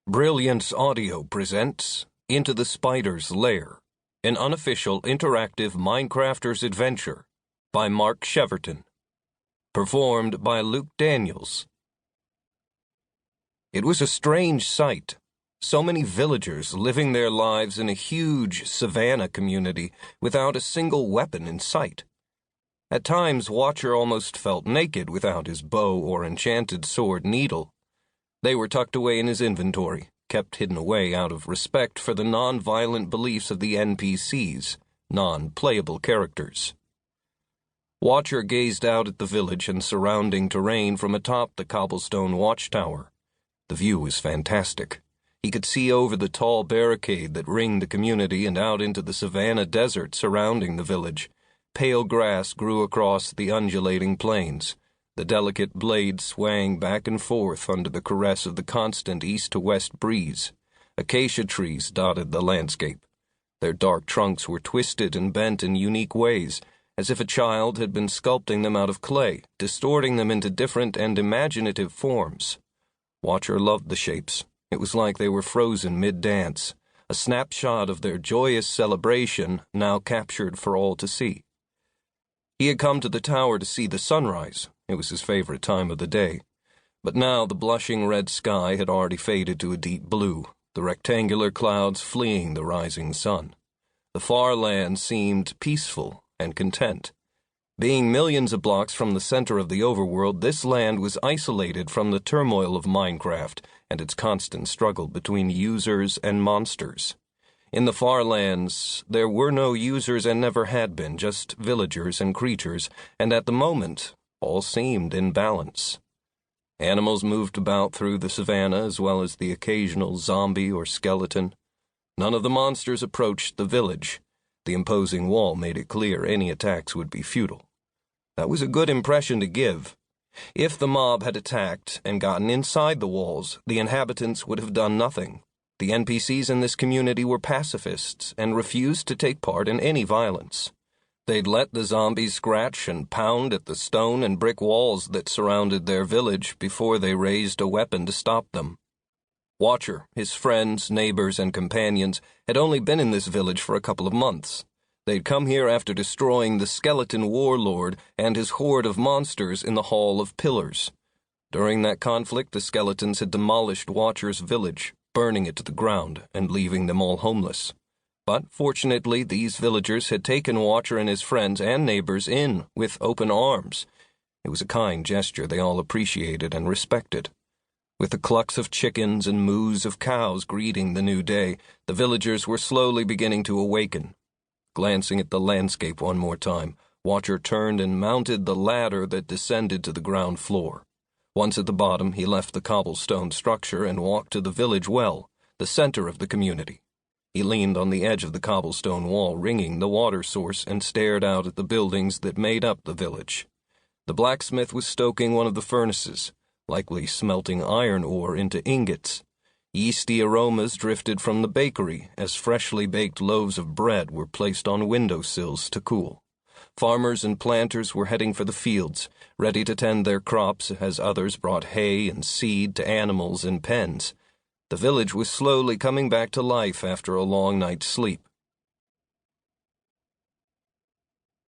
Brilliance Audio presents Into the Spider's Lair, an unofficial interactive Minecrafter's adventure by Mark Cheverton. Performed by Luke Daniels. It was a strange sight. So many villagers living their lives in a huge savanna community without a single weapon in sight. At times, Watcher almost felt naked without his bow or enchanted sword needle. They were tucked away in his inventory, kept hidden away out of respect for the non-violent beliefs of the NPCs, non-playable characters. Watcher gazed out at the village and surrounding terrain from atop the cobblestone watchtower. The view was fantastic. He could see over the tall barricade that ringed the community and out into the savanna desert surrounding the village. Pale grass grew across the undulating plains, the delicate blades swaying back and forth under the caress of the constant east-to-west breeze. Acacia trees dotted the landscape. Their dark trunks were twisted and bent in unique ways, as if a child had been sculpting them out of clay, distorting them into different and imaginative forms. Watcher loved the shapes. It was like they were frozen mid-dance, a snapshot of their joyous celebration now captured for all to see. He had come to the tower to see the sunrise. It was his favorite time of the day. But now the blushing red sky had already faded to a deep blue, the rectangular clouds fleeing the rising sun. The far land seemed peaceful and content. Being millions of blocks from the center of the overworld, this land was isolated from the turmoil of Minecraft and its constant struggle between users and monsters. In the far lands, there were no users and never had been, just villagers and creatures, and at the moment, all seemed in balance. Animals moved about through the savanna as well as the occasional zombie or skeleton. None of the monsters approached the village. The imposing wall made it clear any attacks would be futile. That was a good impression to give. If the mob had attacked and gotten inside the walls, the inhabitants would have done nothing. The NPCs in this community were pacifists and refused to take part in any violence. They'd let the zombies scratch and pound at the stone and brick walls that surrounded their village before they raised a weapon to stop them. Watcher, his friends, neighbors, and companions had only been in this village for a couple of months. They'd come here after destroying the skeleton warlord and his horde of monsters in the Hall of Pillars. During that conflict, the skeletons had demolished Watcher's village, burning it to the ground and leaving them all homeless. But fortunately, these villagers had taken Watcher and his friends and neighbors in with open arms. It was a kind gesture they all appreciated and respected. With the clucks of chickens and moos of cows greeting the new day, the villagers were slowly beginning to awaken. Glancing at the landscape one more time, Watcher turned and mounted the ladder that descended to the ground floor. Once at the bottom, he left the cobblestone structure and walked to the village well, the center of the community. He leaned on the edge of the cobblestone wall, ringing the water source, and stared out at the buildings that made up the village. The blacksmith was stoking one of the furnaces, likely smelting iron ore into ingots. Yeasty aromas drifted from the bakery as freshly baked loaves of bread were placed on windowsills to cool. Farmers and planters were heading for the fields, ready to tend their crops as others brought hay and seed to animals in pens. The village was slowly coming back to life after a long night's sleep.